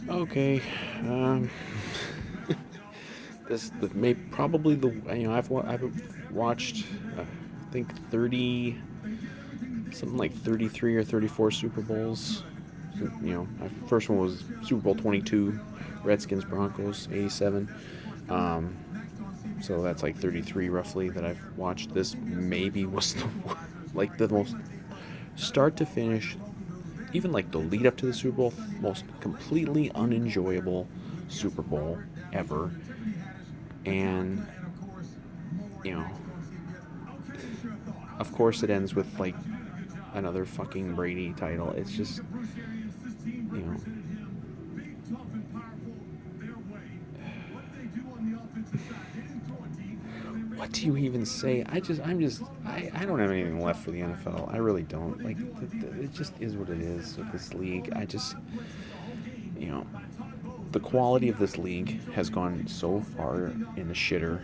Okay. Um, this the may probably the I've watched I think 30 something like 33 or 34 Super Bowls. So, my first one was Super Bowl 22, Redskins Broncos 87. Um, so that's like 33 roughly that I've watched. This maybe was like the most start to finish, even like the lead up to the Super Bowl, most completely unenjoyable Super Bowl ever. And you know, of course, it ends with like another fucking Brady title. It's just, you know, what do you even say? I don't have anything left for the NFL. I really don't. Like, it just is what it is with this league. You know, the quality of this league has gone so far in the shitter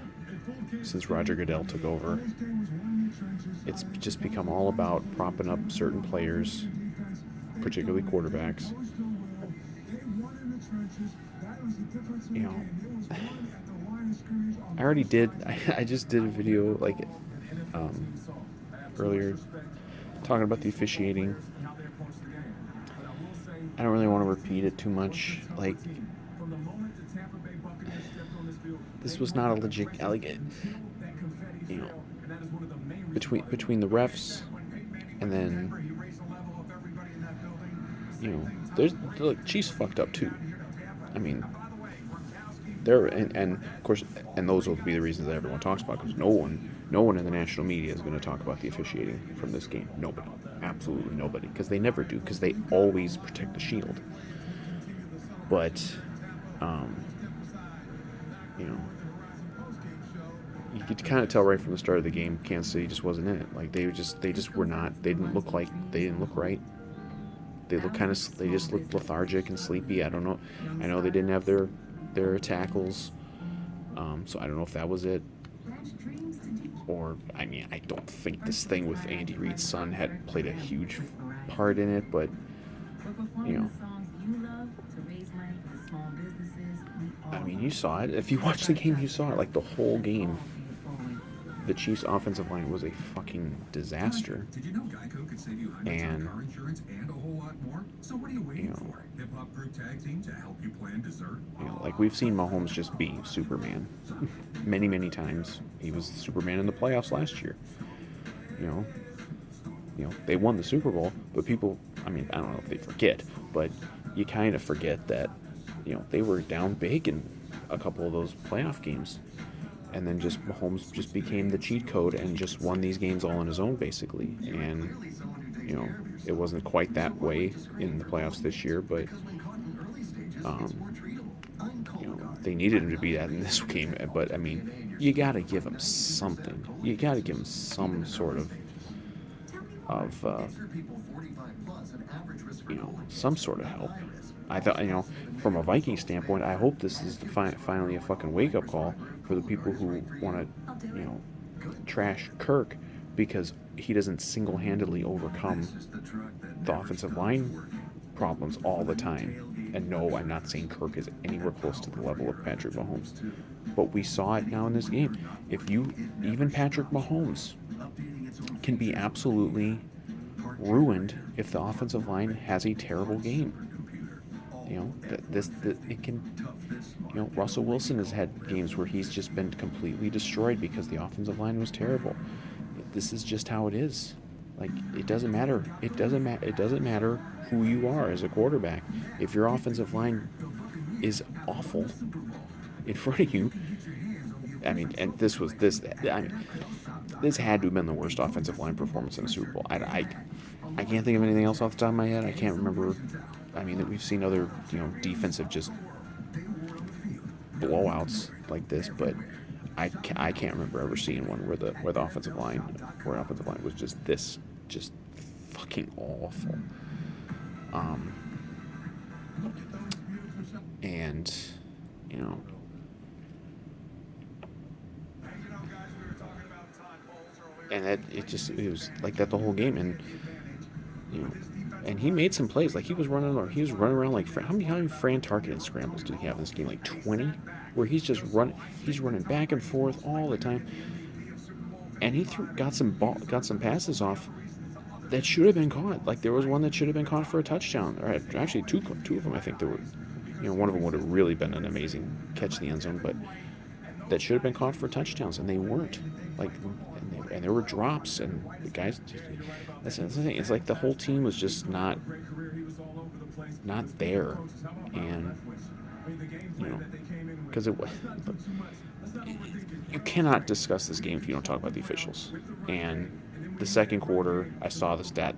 since Roger Goodell took over. It's just become all about propping up certain players, particularly quarterbacks. You know, I already did. I just did a video like um, earlier talking about the officiating. I don't really want to repeat it too much. Like, this was not a legit. Like, you know, between the refs and then there's look, Chiefs fucked up too. I mean, there and of course, and those will be the reasons that everyone talks about because no one in the national media is going to talk about the officiating from this game. Nobody, absolutely nobody, because they never do because they always protect the shield. But um, you know, you could kind of tell right from the start of the game, Kansas City just wasn't in it. Like they just were not. They didn't look right. They just looked lethargic and sleepy. I don't know. I know they didn't have their tackles, so I don't know if that was it. Or I mean, I don't think this thing with Andy Reid's son had played a huge part in it, but you know, I mean, you saw it. If you watched the game, you saw it. Like the whole game, the Chiefs' offensive line was a fucking disaster. Did you know Geico could save you hundreds on And car insurance and a whole lot more? So what are you you waiting know, for? Hip Hop Group Tag Team to help you plan dessert? like we've seen Mahomes just be Superman many times. He was Superman in the playoffs last year. You know, they won the Super Bowl, but people, I mean, I don't know if they forget, but you kind of forget that they were down big in a couple of those playoff games, and then just Mahomes just became the cheat code and just won these games all on his own basically. And you know, it wasn't quite that way in the playoffs this year, but um, they needed him to be that in this game. But I mean, you got to give him something. You got to give him some sort of some sort of help. I thought, from a Viking standpoint, I hope this is finally a fucking wake up call for the people who want to, trash Kirk because he doesn't single handedly overcome the offensive line problems all the time. And no, I'm not saying Kirk is anywhere close to the level of Patrick Mahomes, but we saw it now in this game. Even Patrick Mahomes can be absolutely ruined if the offensive line has a terrible game. It can. Russell Wilson has had games where he's just been completely destroyed because the offensive line was terrible. This is just how it is. Like, it doesn't matter. It doesn't matter who you are as a quarterback. If your offensive line is awful in front of you, I mean, and this was this. I mean, this had to have been the worst offensive line performance in a Super Bowl. I can't think of anything else off the top of my head. I can't remember. I mean, that we've seen other defensive just blowouts like this, but I can't remember ever seeing one where the offensive line was just fucking awful. Um, and you know, and it was like that the whole game, and you know, And he made some plays. Like he was running around like how many Fran Tarkenton scrambles did he have in this game? Like 20, where he's running back and forth all the time. And he got some passes off that should have been caught. Like there was one that should have been caught for a touchdown. Or actually two of them. I think there were. One of them would have really been an amazing catch in the end zone, but that should have been caught for touchdowns, and they weren't. Like, and there were drops, and the guys. That's the thing. It's like the whole team was just not there, and because you cannot discuss this game if you don't talk about the officials. And the second quarter, I saw the stat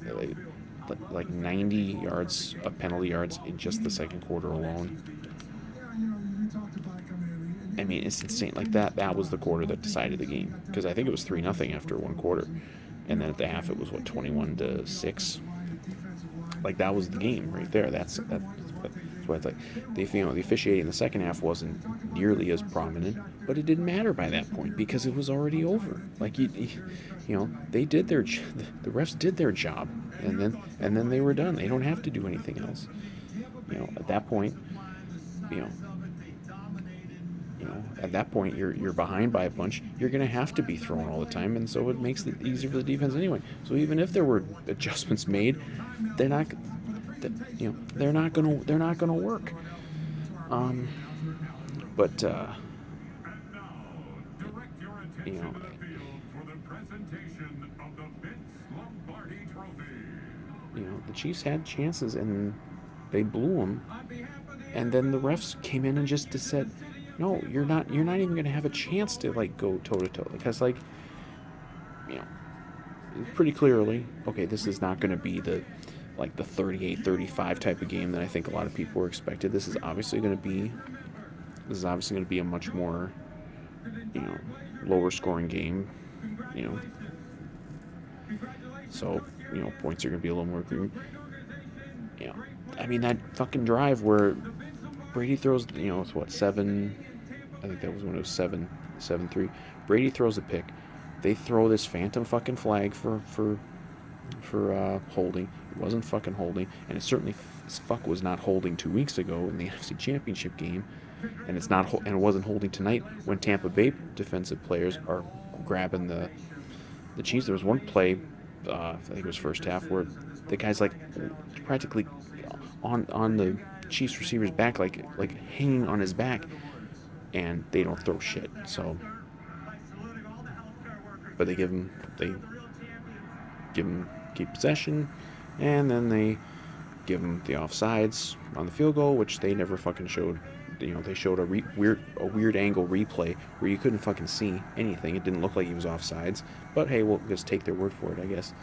like 90 yards of penalty yards in just the second quarter alone. I mean, it's insane. Like that was the quarter that decided the game, because I think it was 3-0 after one quarter, and then at the half it was 21-6. Like that was the game right there. That's why it's like the officiating in the second half wasn't nearly as prominent, but it didn't matter by that point because it was already over. Like they did the refs did their job, and then they were done. They don't have to do anything else. At that point, at that point you're behind by a bunch. You're going to have to be thrown all the time, and so it makes it easier for the defense anyway. So even if there were adjustments made, they're not going to work. But the Chiefs had chances and they blew them, and then the refs came in and just said, no, you're not even going to have a chance to like go toe to toe, because pretty clearly, okay, this is not going to be the 38-35 type of game that I think a lot of people were expected. This is obviously going to be a much more lower scoring game. So points are going to be a little more green. I mean, that fucking drive where Brady throws, it's what, 7, I think that was when it was 7-3. Brady throws a pick. They throw this phantom fucking flag for holding. It wasn't fucking holding, and it certainly was not holding 2 weeks ago in the NFC Championship game, and it wasn't holding tonight when Tampa Bay defensive players are grabbing the Chiefs. There was one play, I think it was first half, where the guy's like practically on the Chiefs receiver's back, like hanging on his back, and they don't throw shit. So, but they keep possession, and then they give them the offsides on the field goal, which they never fucking showed. They showed a weird angle replay where you couldn't fucking see anything. It didn't look like he was offsides, but hey, we'll just take their word for it, I guess.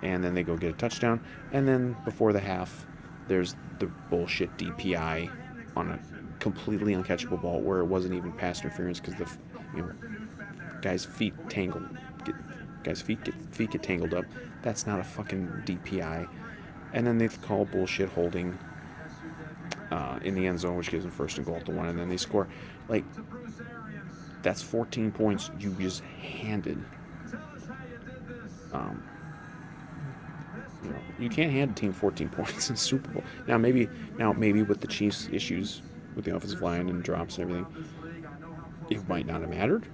And then they go get a touchdown, and then before the half, there's the bullshit DPI on a completely uncatchable ball where it wasn't even pass interference because the guy's feet get tangled up. That's not a fucking DPI. And then they call bullshit holding in the end zone, which gives them first and goal at the 1, and then they score. Like, that's 14 points you just handed. You can't hand a team 14 points in the Super Bowl. Now maybe with the Chiefs' issues with the offensive line and drops and everything, it might not have mattered.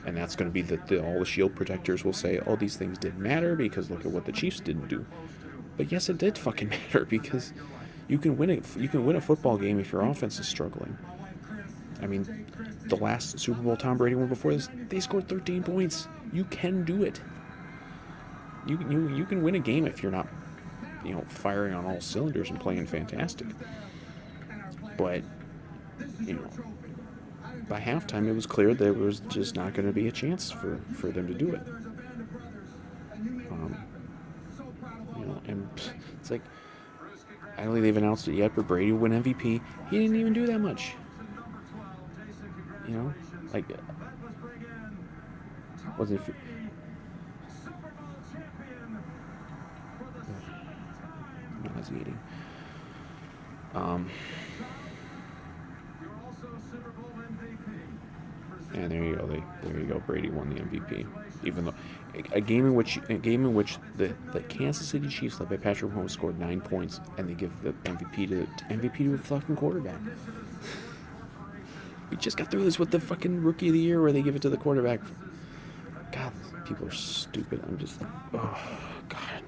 And that's going to be all the shield protectors will say, oh, these things didn't matter because look at what the Chiefs didn't do. But yes, it did fucking matter, because you can win a football game if your offense is struggling. I mean, the last Super Bowl Tom Brady won before this, they scored 13 points. You can do it. You can win a game if you're not, firing on all cylinders and playing fantastic. But, by halftime, it was clear there was just not going to be a chance for them to do it. And it's like, I don't think they've announced it yet, but Brady will win MVP. He didn't even do that much. Like, was it? Nauseating. And there you go. There you go. Brady won the MVP. Even though a game in which the Kansas City Chiefs, led by Patrick Mahomes, scored 9 points, and they give the MVP to a fucking quarterback. We just got through this with the fucking Rookie of the Year, where they give it to the quarterback. God, people are stupid. I'm just like, oh God.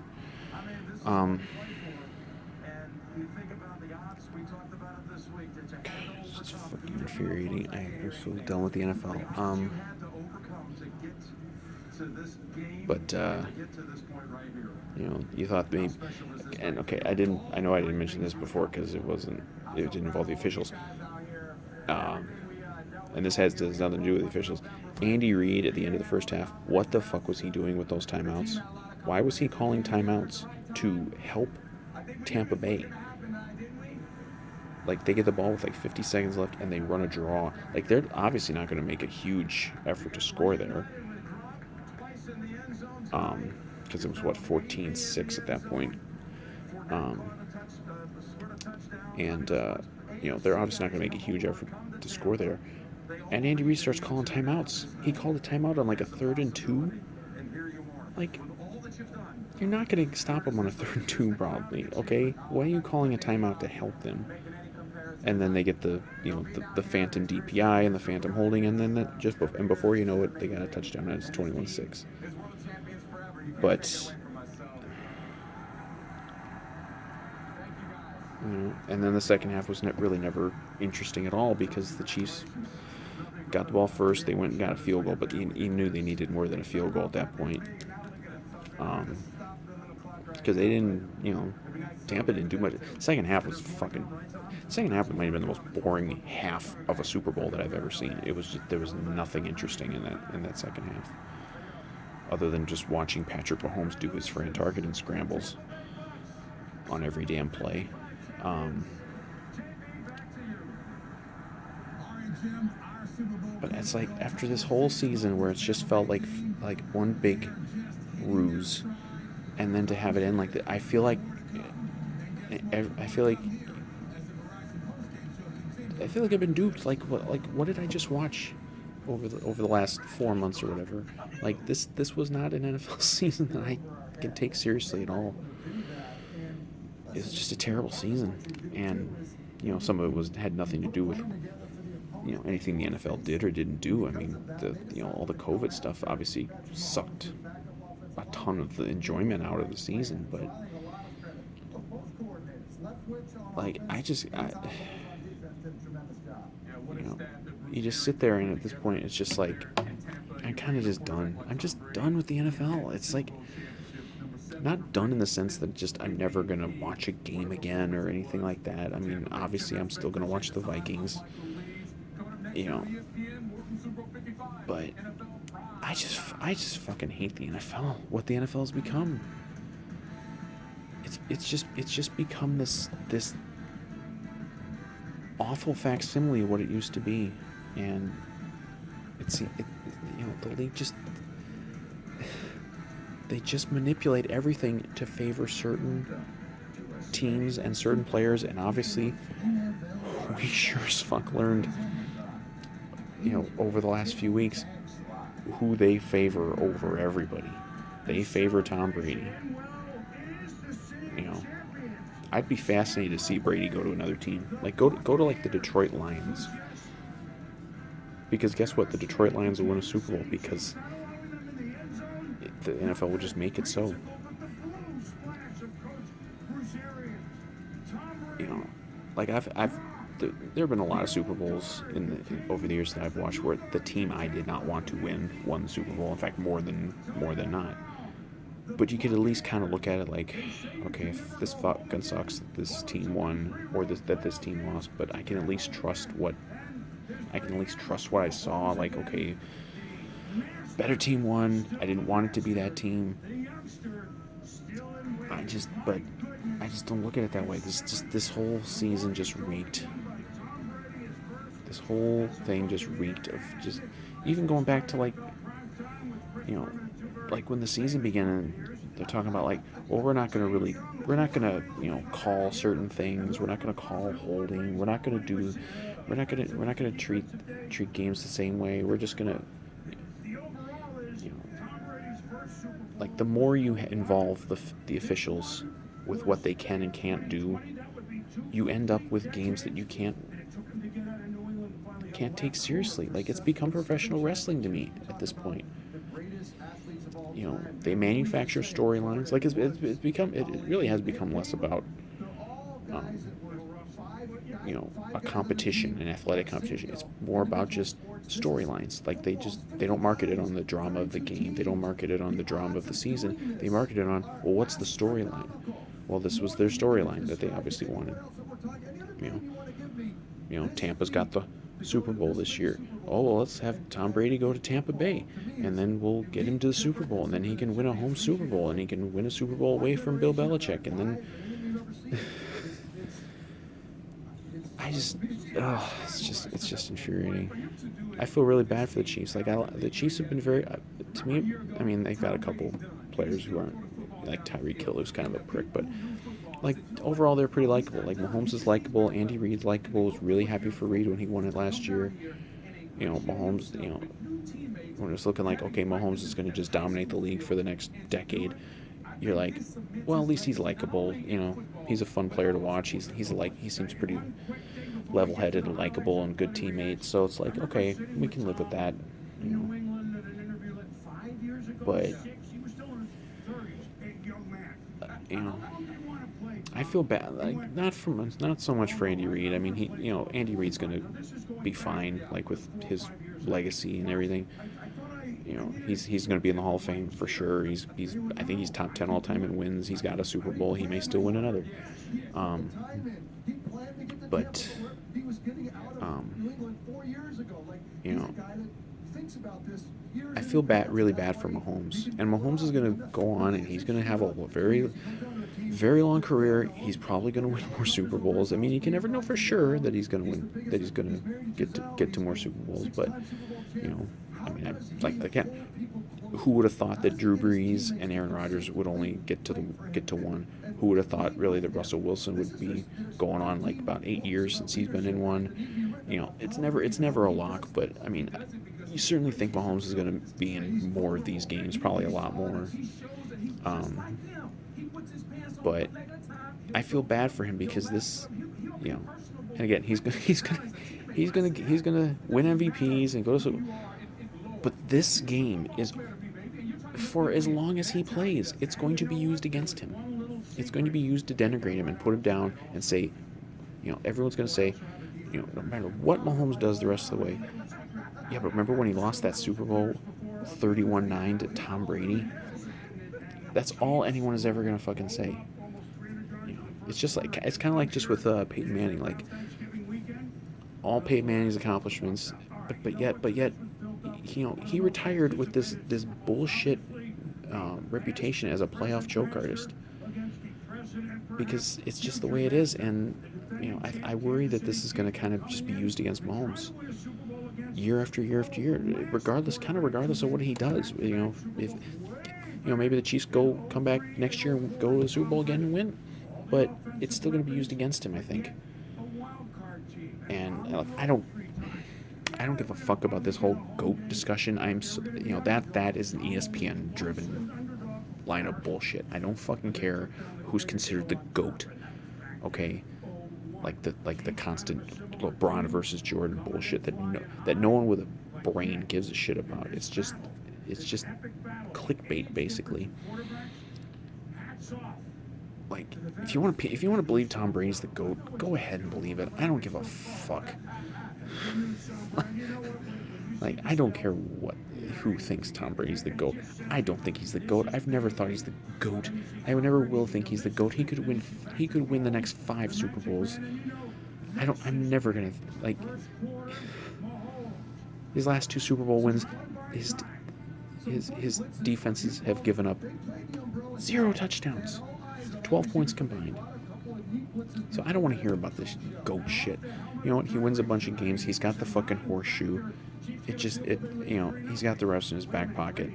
It's just fucking infuriating. I'm so done with the NFL. But you thought maybe, and okay, I know I didn't mention this before because it didn't involve the officials. And this has nothing to do with the officials. Andy Reid at the end of the first half, what the fuck was he doing with those timeouts? Why was he calling timeouts to help Tampa Bay? Like, they get the ball with like 50 seconds left and they run a draw. Like, they're obviously not going to make a huge effort to score there. Because it was 14-6 at that point. They're obviously not going to make a huge effort to score there. And Andy Reid starts calling timeouts. He called a timeout on like a 3rd and 2. Like, you're not going to stop him on a 3rd and 2 probably, okay? Why are you calling a timeout to help them? And then they get the phantom DPI and the phantom holding, and then before you know it, they got a touchdown, and it's 21-6. But and then the second half was really never interesting at all because the Chiefs got the ball first. They went and got a field goal, but he knew they needed more than a field goal at that point. Because they didn't, Tampa didn't do much. Second half might have been the most boring half of a Super Bowl that I've ever seen. There was nothing interesting in that second half, other than just watching Patrick Mahomes do his Fran targeting scrambles on every damn play. But it's like after this whole season where it's just felt like one big ruse, and then to have it end like that, I feel like I've been duped. Like what did I just watch over the last 4 months or whatever? Like this was not an NFL season that I can take seriously at all. It was just a terrible season, and some of it had nothing to do with anything the NFL did or didn't do. I mean, all the COVID stuff obviously sucked a ton of the enjoyment out of the season, but like you just sit there, and at this point it's just like I'm kind of just done. I'm just done with the NFL. It's like not done in the sense that just I'm never gonna watch a game again or anything like that. I mean, obviously I'm still gonna watch the Vikings, but I just fucking hate the NFL. What the NFL has become. It's just become this awful facsimile of what it used to be, and the league they just manipulate everything to favor certain teams and certain players, and obviously we sure as fuck learned over the last few weeks who they favor over everybody. They favor Tom Brady. I'd be fascinated to see Brady go to another team. Like go to like the Detroit Lions. Because guess what? The Detroit Lions will win a Super Bowl because the NFL will just make it so. Like there have been a lot of Super Bowls over the years that I've watched where the team I did not want to win won the Super Bowl. In fact, more than not. But you could at least kind of look at it like, okay, if this fucking sucks that this team won or that this team lost, but I can at least trust what I saw. Like, okay, better team won. I didn't want it to be that team. I just don't look at it that way. This whole season just reeked. This whole thing just reeked of just even going back to like when the season began, and they're talking about like, well, we're not going to really we're not gonna, call certain things. We're not gonna call holding. We're not gonna do. We're not gonna treat games the same way. We're just gonna, like, the more you involve the officials with what they can and can't do, you end up with games that you can't take seriously. Like, it's become professional wrestling to me at this point. They manufacture storylines. Like, it really has become less about um, a competition, an athletic competition. It's more about just storylines. Like, they don't market it on the drama of the game. They don't market it on the drama of the season. They market it on, well, what's the storyline? Well, this was their storyline that they obviously wanted. Tampa's got the Super Bowl this year. Oh, well, let's have Tom Brady go to Tampa Bay, and then we'll get him to the Super Bowl, and then he can win a home Super Bowl, and he can win a Super Bowl away from Bill Belichick, and then it's just infuriating. I feel really bad for the Chiefs. Like, the Chiefs have been very, to me, I mean, they've got a couple players who aren't, like Tyreek Hill, who's kind of a prick, but like, overall, they're pretty likable. Like, Mahomes is likable. Andy Reid's likable. Was really happy for Reid when he won it last year. Mahomes, when it's looking like, okay, Mahomes is going to just dominate the league for the next decade, you're like, well, at least he's likable. He's a fun player to watch. He seems pretty level-headed and likable and good teammate. So it's like, okay, we can live with that. But I feel bad. Like, not so much for Andy Reid. I mean, Andy Reid's gonna be fine, like, with his legacy and everything. He's gonna be in the Hall of Fame for sure. I think he's top 10 all time in wins. He's got a Super Bowl. He may still win another. But I feel really bad for Mahomes. And Mahomes is gonna go on, and he's gonna have a very, very long career. He's probably going to win more Super Bowls. I mean, you can never know for sure that he's going to win, that he's going to get to more Super Bowls. But I mean, again, who would have thought that Drew Brees and Aaron Rodgers would only get to one? Who would have thought really that Russell Wilson would be going on like about 8 years since he's been in one? It's never a lock. But I mean, you certainly think Mahomes is going to be in more of these games, probably a lot more. But I feel bad for him because this, and again, he's gonna win MVPs and go to. But this game is, for as long as he plays, it's going to be used against him. It's going to be used to denigrate him and put him down and say, everyone's going to say, no matter what Mahomes does the rest of the way. Yeah, but remember when he lost that Super Bowl 31-9 to Tom Brady? That's all anyone is ever going to fucking say. It's just like, it's kind of like just with Peyton Manning, like, all Peyton Manning's accomplishments, but yet, he retired with this bullshit reputation as a playoff joke artist, because it's just the way it is. And I worry that this is going to kind of just be used against Mahomes year after year after year, regardless of what he does. If maybe the Chiefs come back next year and go to the Super Bowl again and win, but it's still going to be used against him, I think. And I don't give a fuck about this whole GOAT discussion. That is an ESPN driven line of bullshit. I don't fucking care who's considered the GOAT. Okay, like the constant LeBron versus Jordan bullshit that no one with a brain gives a shit about. It's just clickbait, basically. Like, if you want to believe Tom Brady's the GOAT, go ahead and believe it. I don't give a fuck. Like, I don't care who thinks Tom Brady's the GOAT. I don't think he's the GOAT. I've never thought he's the GOAT. I never will think he's the GOAT. He could win the next 5 Super Bowls. I'm never gonna, like, his last 2 Super Bowl wins, his defenses have given up 0 touchdowns, 12 points combined. So I don't want to hear about this GOAT shit. You know what? He wins a bunch of games. He's got the fucking horseshoe. He's got the refs in his back pocket.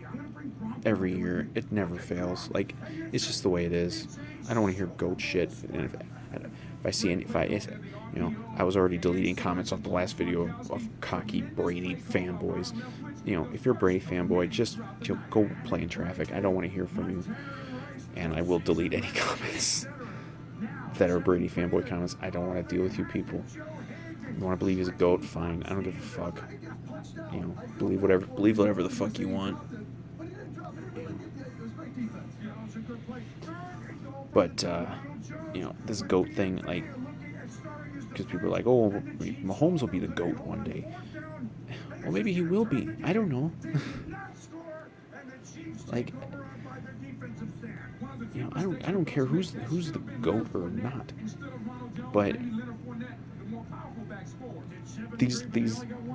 every year. It never fails. Like, it's just the way it is. I don't want to hear goat shit. And if I see any, I was already deleting comments off the last video of cocky Brady fanboys. If you're a Brady fanboy, just go play in traffic. I don't want to hear from you, and I will delete any comments that are Brady fanboy comments. I don't want to deal with you people. You want to believe he's a goat? Fine. I don't give a fuck. Believe whatever the fuck you want. But this GOAT thing, like, because people are like, oh, Mahomes will be the GOAT one day. Well, maybe he will be. I don't know. Like, I don't care who's the GOAT or not. But these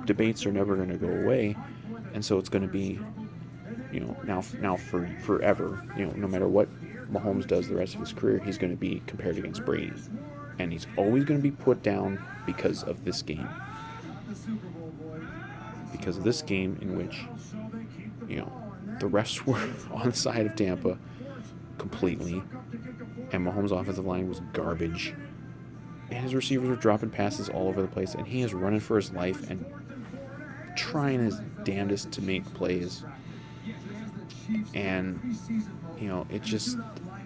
debates are never going to go away, and so it's going to be, now for forever. No matter what Mahomes does the rest of his career, he's going to be compared against Brady, and he's always going to be put down because of this game. Because of this game in which, the refs were on the side of Tampa completely, and Mahomes' offensive line was garbage, and his receivers were dropping passes all over the place, and he is running for his life and trying his damnedest to make plays, and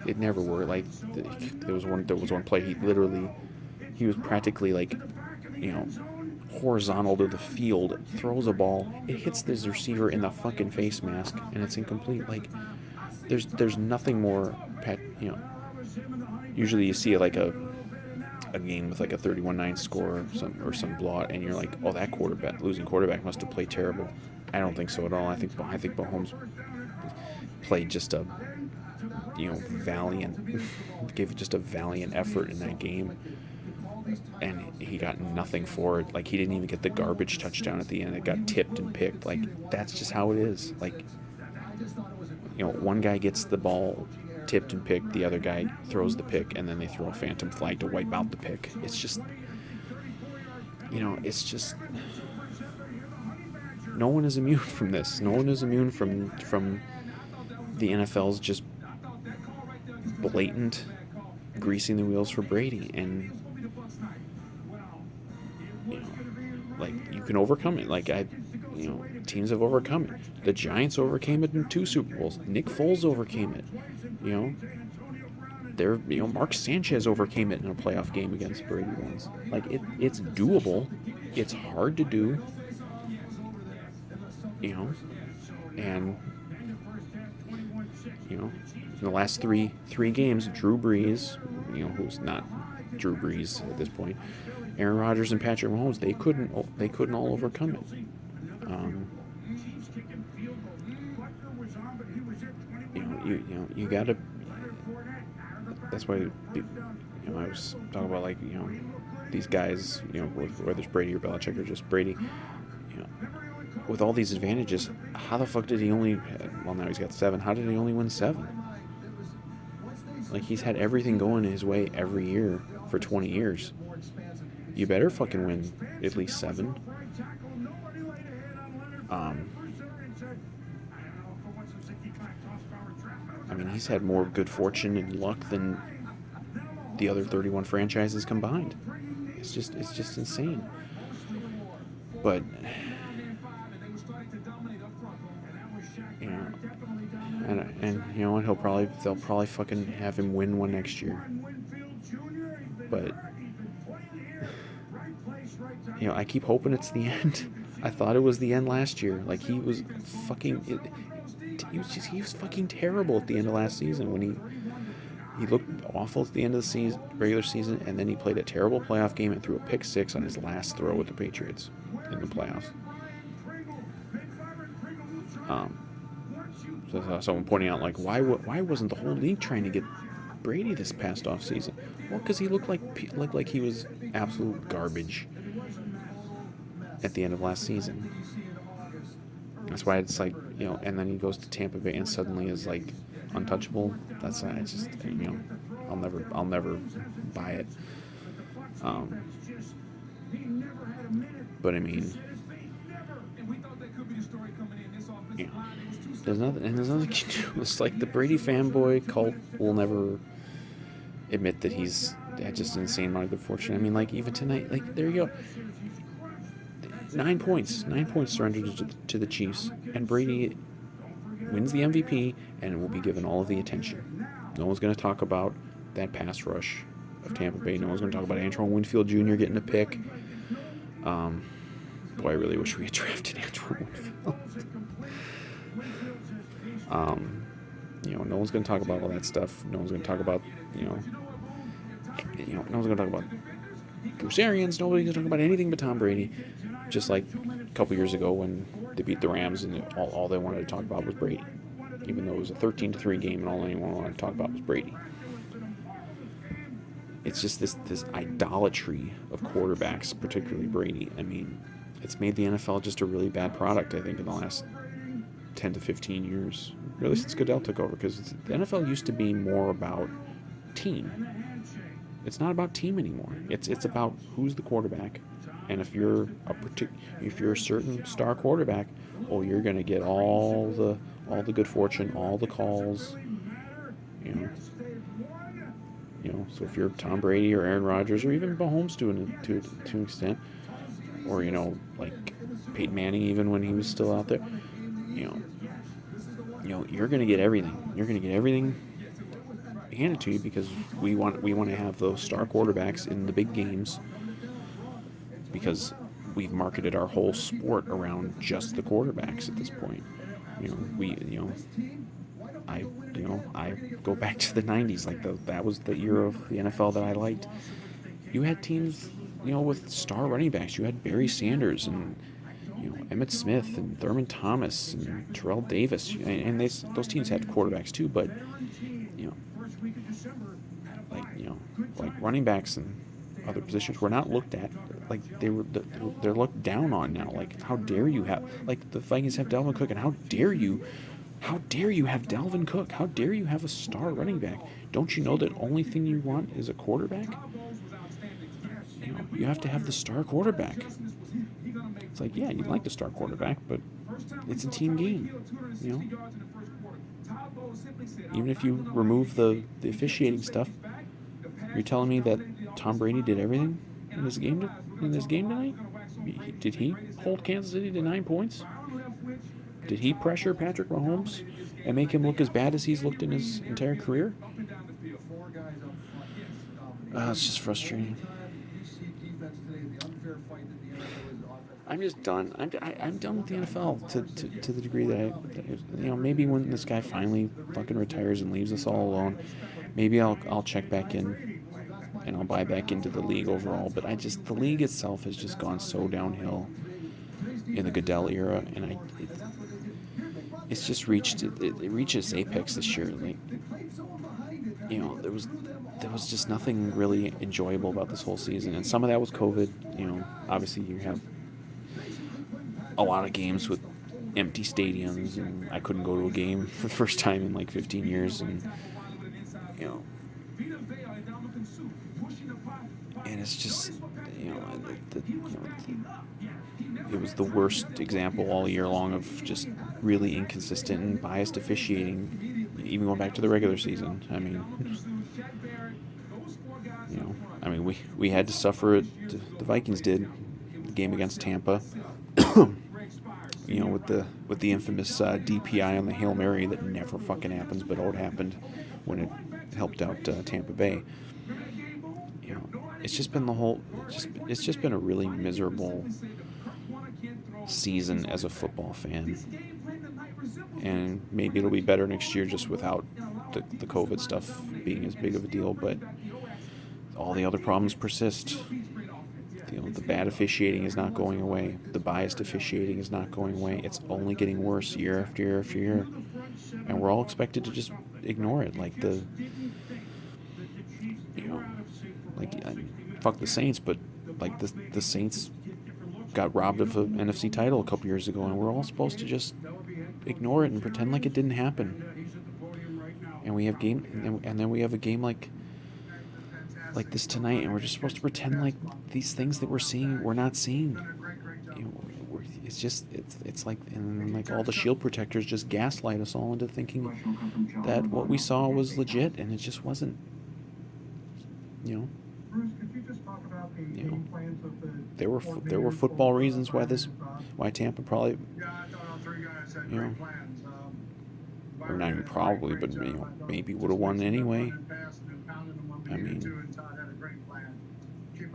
it never worked. Like, there was one play he was practically like, horizontal to the field, throws a ball, it hits this receiver in the fucking face mask, and it's incomplete. Like, there's nothing more, usually you see like a game with like a 31-9 score or some blowout, and you're like, oh, that losing quarterback must have played terrible. I don't think so at all. I think Mahomes played just a gave just a valiant effort in that game, and he got nothing for it. Like, he didn't even get the garbage touchdown at the end. It got tipped and picked. Like, that's just how it is. Like, one guy gets the ball tipped and picked, the other guy throws the pick, and then they throw a phantom flag to wipe out the pick. It's just, no one is immune from this. No one is immune from the NFL's just blatant greasing the wheels for Brady, and like, you can overcome it. Like, teams have overcome it. The Giants overcame it in 2 Super Bowls. Nick Foles overcame it. Mark Sanchez overcame it in a playoff game against Brady once. Like, it's doable. It's hard to do. And in the last three games, Drew Brees, who's not Drew Brees at this point, Aaron Rodgers and Patrick Mahomes, they couldn't all overcome it. You gotta. That's why, I was talking about, like, these guys, whether it's Brady or Belichick or just Brady, with all these advantages, how the fuck did he only? Well, now he's got 7. How did he only win 7? Like, he's had everything going his way every year for 20 years. You better fucking win at least 7. I mean, he's had more good fortune and luck than the other 31 franchises combined. It's just insane. But and you know what? They'll probably fucking have him win one next year. But I keep hoping it's the end. I thought it was the end last year. Like, he was fucking. He was fucking terrible at the end of last season when he looked awful at the end of the regular season, and then he played a terrible playoff game and threw a pick 6 on his last throw with the Patriots in the playoffs. So someone pointing out, like, why wasn't the whole league trying to get Brady this past off season? Well, because he looked like he was absolute garbage at the end of last season. That's why it's like, and then he goes to Tampa Bay and suddenly is like untouchable. That's why I just, I'll never buy it. But I mean, There's nothing you can do. It's like the Brady fanboy cult will never admit that he's had just an insane amount of good fortune. I mean, like, even tonight, like, there you go. 9 points surrendered to the Chiefs, and Brady wins the MVP and will be given all of the attention. No one's going to talk about that pass rush of Tampa Bay. No one's going to talk about Antoine Winfield Jr. getting a pick. Boy, I really wish we had drafted Antoine Winfield. No one's going to talk about all that stuff. No one's going to talk about, no one's going to talk about Bruce Arians. Nobody's going to talk about anything but Tom Brady. Just like a couple years ago when they beat the Rams and all they wanted to talk about was Brady. Even though it was a 13-3 game and all anyone wanted to talk about was Brady. It's just this idolatry of quarterbacks, particularly Brady. I mean, it's made the NFL just a really bad product, I think, in the last 10 to 15 years. Really, since Goodell took over, because the NFL used to be more about team. It's not about team anymore. It's about who's the quarterback, and if you're a certain star quarterback, you're gonna get all the good fortune, all the calls. So if you're Tom Brady or Aaron Rodgers or even Mahomes to an extent, or like Peyton Manning, even when he was still out there, you're gonna get everything. You're gonna get everything handed to you because we want to have those star quarterbacks in the big games because we've marketed our whole sport around just the quarterbacks at this point. I go back to the 90s, that was the era of the NFL that I liked. You had teams, with star running backs. You had Barry Sanders and Emmitt Smith and Thurman Thomas and Terrell Davis, and those teams had quarterbacks too. But like running backs and other positions were not looked at like they're looked down on now. Like, how dare you have, like, the Vikings have Dalvin Cook, and how dare you have Dalvin Cook? How dare you have a star running back? Don't you know that only thing you want is a quarterback? You have to have the star quarterback. It's like, yeah, you'd like the star quarterback, but it's a team game. Even if you remove the officiating stuff, you're telling me that Tom Brady did everything in this game tonight? Did he hold Kansas City to 9 points? Did he pressure Patrick Mahomes and make him look as bad as he's looked in his entire career? It's just frustrating. I'm just done. I'm done with the NFL to the degree that maybe when this guy finally fucking retires and leaves us all alone, maybe I'll check back in and I'll buy back into the league overall. But the league itself has just gone so downhill in the Goodell era, and it's just reached its apex this year. Like, there was just nothing really enjoyable about this whole season, and some of that was COVID. Obviously you have a lot of games with empty stadiums, and I couldn't go to a game for the first time in like 15 years, and it's just it was the worst example all year long of just really inconsistent and biased officiating, even going back to the regular season. We had to suffer it. The Vikings did. The game against Tampa, with the infamous DPI on the Hail Mary that never fucking happens, but it happened when it helped out Tampa Bay. It's just been it's just been a really miserable season as a football fan, and maybe it'll be better next year just without the COVID stuff being as big of a deal, but all the other problems persist. The bad officiating is not going away. The biased officiating is not going away. It's only getting worse year after year after year, and we're all expected to just ignore it. Fuck the Saints, but like the Saints got robbed of an NFC title a couple years ago, and we're all supposed to just ignore it and pretend like it didn't happen. And we have then we have a game like this tonight, and we're just supposed to pretend like these things that we're seeing we're not seeing. it's like, and like all the shield protectors just gaslight us all into thinking that what we saw was legit, and it just wasn't. You know, Bruce, could you just talk about the You know, game plans of the there were football reasons why Tampa probably, Yeah, I thought all three guys had you know, great plans. or not even probably, but maybe would have won anyway. I mean,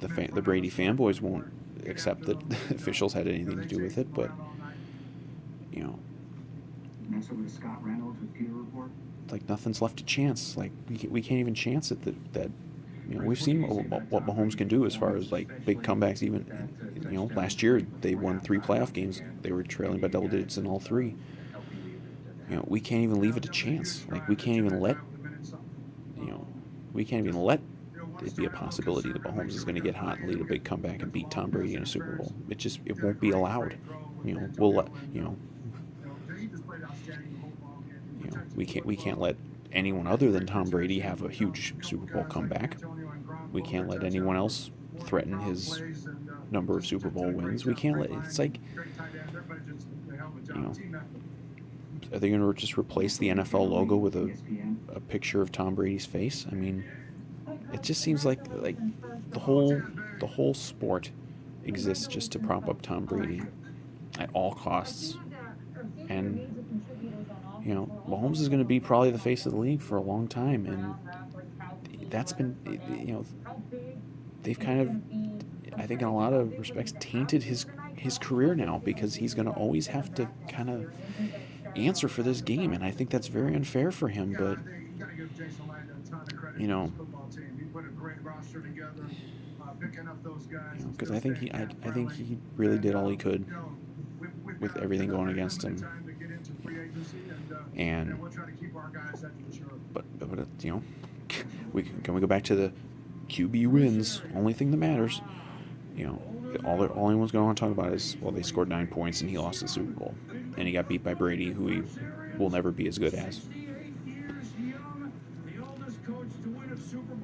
the Brady fanboys won't accept that the officials had anything to do with it, but you know, Next over to Scott Reynolds with Peter Report. it's like nothing's left to chance. Like we can't even chance it that you know, we've seen what Mahomes can do as far as like big comebacks. Even, you know, last year they won 3 playoff games. They were trailing by double digits in all 3. You know, we can't even leave it to chance. Like we can't even let, you know, we can't even let it be a possibility that Mahomes is going to get hot and lead a big comeback and beat Tom Brady in a Super Bowl. It won't be allowed. You know, we'll let, you know, we can't let anyone other than Tom Brady have a huge Super Bowl comeback. We can't let anyone else threaten his number of Super Bowl wins. We can't let, it's like, you know, are they going to just replace the NFL logo with a picture of Tom Brady's face? I mean, it just seems like the whole sport exists just to prop up Tom Brady at all costs. And you know, Mahomes is going to be probably the face of the league for a long time, and that's been, you know, they've kind of, I think in a lot of respects, tainted his career now, because he's going to always have to kind of answer for this game, and I think that's very unfair for him. But you know, because I think he really did all he could with everything going against him. And but you know, we go back to the QB wins, only thing that matters. You know, all anyone's going to want to talk about is, well, they scored 9 points and he lost the Super Bowl, and he got beat by Brady, who he will never be as good as.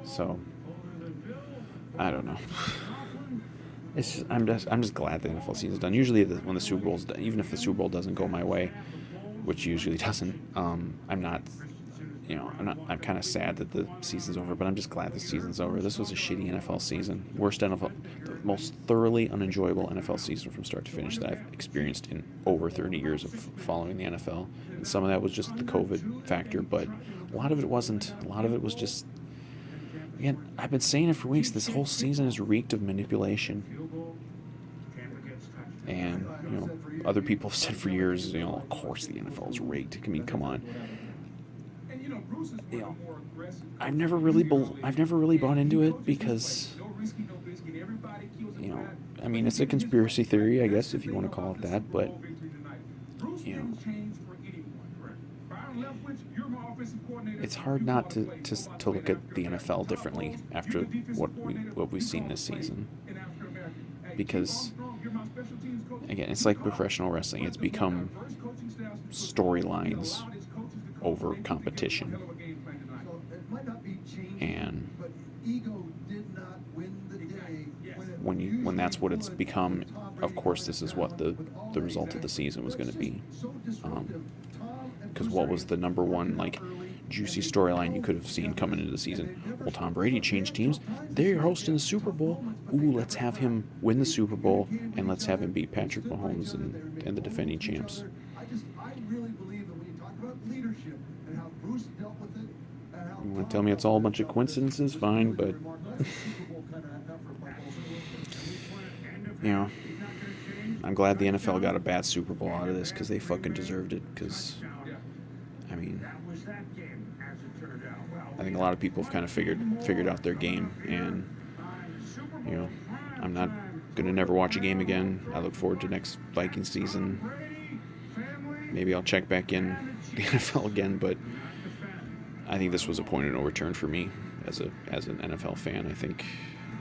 So I don't know. It's just, I'm just glad the NFL season's done. Usually when the Super Bowl's done, even if the Super Bowl doesn't go my way, which usually doesn't, I'm kind of sad that the season's over, but I'm just glad the season's over. This was a shitty NFL season. Worst NFL, the most thoroughly unenjoyable NFL season from start to finish that I've experienced in over 30 years of following the NFL. And some of that was just the COVID factor, but a lot of it wasn't. A lot of it was just, again, I've been saying it for weeks, this whole season is reeked of manipulation. And, you know, other people have said for years, you know, of course the NFL is rigged. I mean, come on. You know, I've never really bought into it, because, you know, I mean, it's a conspiracy theory, I guess, if you want to call it that, but, you know, it's hard not to look at the NFL differently after what we've seen this season, because, again, it's like professional wrestling. It's become storylines over competition, and when that's what it's become, of course this is what the result of the season was going to be. Because what was the number one, like, juicy storyline you could have seen coming into the season? Well, Tom Brady changed teams. They're hosting the Super Bowl. Ooh, let's have him win the Super Bowl, and let's have him beat Patrick Mahomes and the defending champs. You want to tell me it's all a bunch of coincidences? Fine, but you know, I'm glad the NFL got a bad Super Bowl out of this, because they fucking deserved it. Because, I mean, I think a lot of people have kind of figured out their game, and, you know, I'm not gonna never watch a game again. I look forward to next Vikings season. Maybe I'll check back in the NFL again, but I think this was a point of no return for me as an NFL fan. I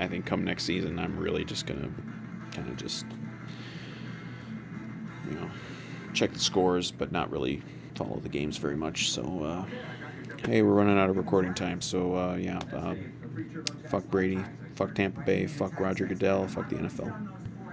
think come next season, I'm really just gonna kind of just, you know, check the scores, but not really follow the games very much. So, hey, we're running out of recording time. So, fuck Brady, fuck Tampa Bay, fuck Roger Goodell, fuck the NFL.